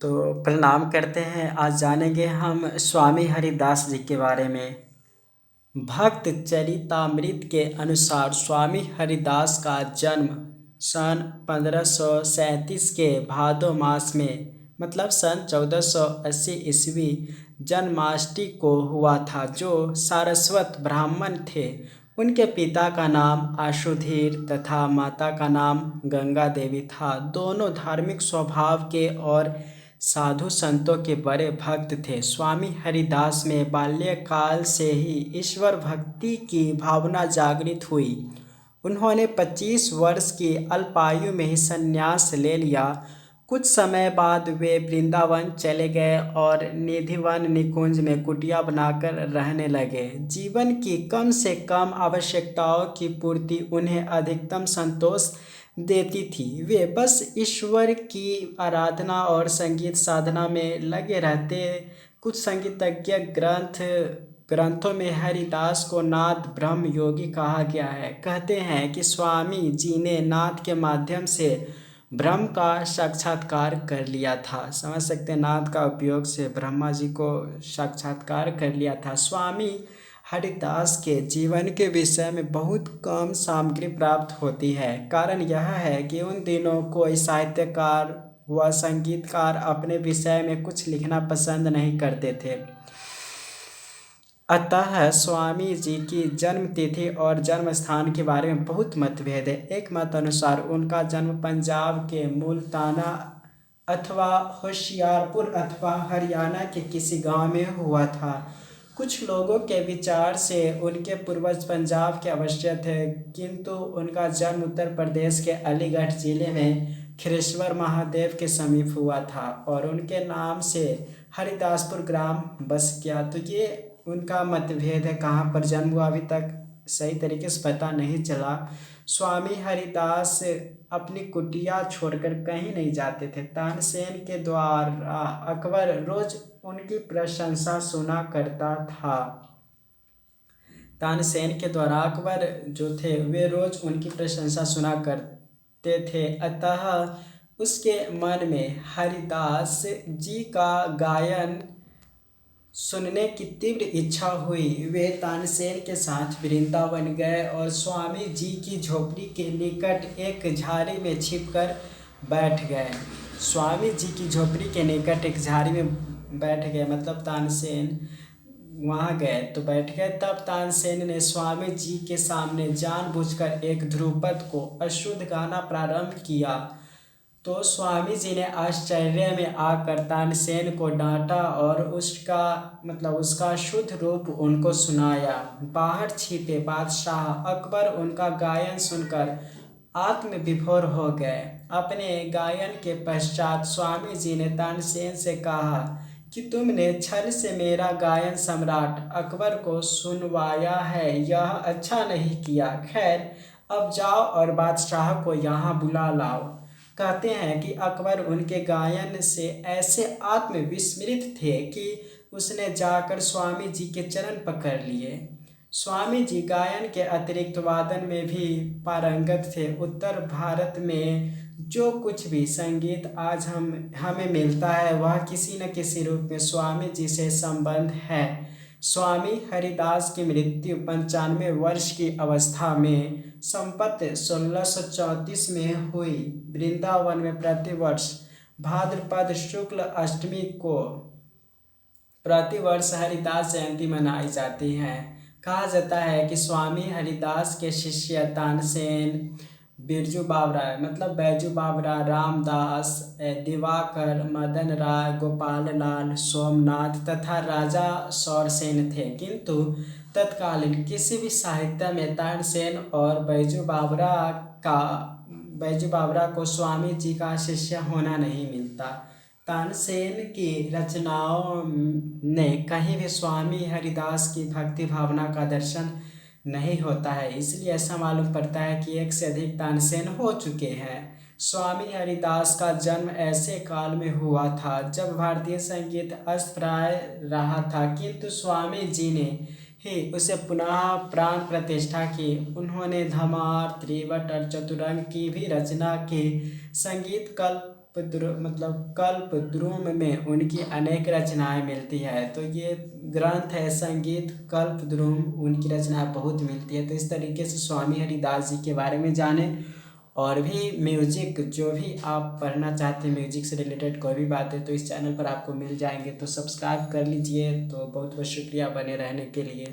तो प्रणाम करते हैं। आज जानेंगे हम स्वामी हरिदास जी के बारे में। भक्त चरितामृत के अनुसार स्वामी हरिदास का जन्म सन 1537 के भादो मास में मतलब सन 1480 ईस्वी जन्माष्टमी को हुआ था, जो सारस्वत ब्राह्मण थे। उनके पिता का नाम आशुधीर तथा माता का नाम गंगा देवी था। दोनों धार्मिक स्वभाव के और साधु संतों के बड़े भक्त थे। स्वामी हरिदास में बाल्यकाल से ही ईश्वर भक्ति की भावना जागृत हुई। उन्होंने 25 वर्ष की अल्पायु में ही संन्यास ले लिया। कुछ समय बाद वे वृंदावन चले गए और निधिवन निकुंज में कुटिया बनाकर रहने लगे। जीवन की कम से कम आवश्यकताओं की पूर्ति उन्हें अधिकतम संतोष देती थी। वे बस ईश्वर की आराधना और संगीत साधना में लगे रहते। कुछ संगीतज्ञ ग्रंथों में हरिदास को नाद ब्रह्म योगी कहा गया है। कहते हैं कि स्वामी जी ने नाद के माध्यम से ब्रह्म का साक्षात्कार कर लिया था। समझ सकते हैं, नाद का उपयोग से ब्रह्मा जी को साक्षात्कार कर लिया था। स्वामी हरिदास के जीवन के विषय में बहुत कम सामग्री प्राप्त होती है। कारण यह है कि उन दिनों कोई साहित्यकार व संगीतकार अपने विषय में कुछ लिखना पसंद नहीं करते थे। अतः स्वामी जी की जन्म तिथि और जन्म स्थान के बारे में बहुत मतभेद है। एक मत अनुसार उनका जन्म पंजाब के मुल्ताना अथवा होशियारपुर अथवा हरियाणा के किसी गांव में हुआ था। कुछ लोगों के विचार से उनके पूर्वज पंजाब के अवश्य थे, किंतु उनका जन्म उत्तर प्रदेश के अलीगढ़ जिले में खिरेश्वर महादेव के समीप हुआ था और उनके नाम से हरिदासपुर ग्राम बस गया। तो ये उनका मतभेद है, कहाँ पर जन्म हुआ अभी तक सही तरीके से पता नहीं चला। स्वामी हरिदास अपनी कुटिया छोड़कर कहीं नहीं जाते थे। तानसेन के द्वारा अकबर रोज उनकी प्रशंसा सुना करता था। तानसेन के द्वारा अकबर जो थे वे रोज उनकी प्रशंसा सुना करते थे। अतः उसके मन में हरिदास जी का गायन सुनने की तीव्र इच्छा हुई। वे तानसेन के साथ वृंदावन गए और स्वामी जी की झोपड़ी के निकट एक झाड़ी में छिपकर बैठ गए। स्वामी जी की झोपड़ी के निकट एक झाड़ी में बैठ गए, मतलब तानसेन वहाँ गए तो बैठ गए। तब तानसेन ने स्वामी जी के सामने जानबूझकर एक ध्रुपद को अशुद्ध गाना प्रारंभ किया। तो स्वामी जी ने आश्चर्य में आकर तानसेन को डांटा और उसका शुद्ध रूप उनको सुनाया। बाहर छिपे बादशाह अकबर उनका गायन सुनकर आत्मविभोर हो गए। अपने गायन के पश्चात स्वामी जी ने तानसेन से कहा कि तुमने छल से मेरा गायन सम्राट अकबर को सुनवाया है, यह अच्छा नहीं किया। खैर, अब जाओ और बादशाह को यहाँ बुला लाओ। कहते हैं कि अकबर उनके गायन से ऐसे आत्मविस्मृत थे कि उसने जाकर स्वामी जी के चरण पकड़ लिए। स्वामी जी गायन के अतिरिक्त वादन में भी पारंगत थे। उत्तर भारत में जो कुछ भी संगीत आज हमें मिलता है वह किसी न किसी रूप में स्वामी जी से संबंध है। स्वामी हरिदास की मृत्यु 95 वर्ष की अवस्था में संवत 1634 में हुई। वृंदावन में प्रतिवर्ष भाद्रपद शुक्ल अष्टमी को प्रतिवर्ष हरिदास जयंती मनाई जाती है। कहा जाता है कि स्वामी हरिदास के शिष्य तानसेन, बिरजू बावरा बैजू बावरा, रामदास, दिवाकर, मदन राय, गोपाल लाल, सोमनाथ तथा राजा सौरसेन थे। किंतु तत्कालीन किसी भी साहित्य में तानसेन और बैजू बावरा को स्वामी जी का शिष्य होना नहीं मिलता। तानसेन की रचनाओं ने कहीं भी स्वामी हरिदास की भक्ति भावना का दर्शन नहीं होता है, इसलिए ऐसा मालूम पड़ता है कि एक से अधिक तानसेन हो चुके हैं। स्वामी हरिदास का जन्म ऐसे काल में हुआ था जब भारतीय संगीत अस्तप्राय रहा था, किंतु स्वामी जी ने ही उसे पुनः प्राण प्रतिष्ठा की। उन्होंने धमार, त्रिवट और चतुरंग की भी रचना की। संगीत कल्प कल्पद्रुम में उनकी अनेक रचनाएं मिलती है। तो ये ग्रंथ है संगीत कल्पद्रुम, उनकी रचनाएं बहुत मिलती है। तो इस तरीके से स्वामी हरिदास जी के बारे में जाने। और भी म्यूजिक जो भी आप पढ़ना चाहते हैं, म्यूजिक से रिलेटेड कोई भी बात है तो इस चैनल पर आपको मिल जाएंगे, तो सब्सक्राइब कर लीजिए। तो बहुत बहुत शुक्रिया बने रहने के लिए।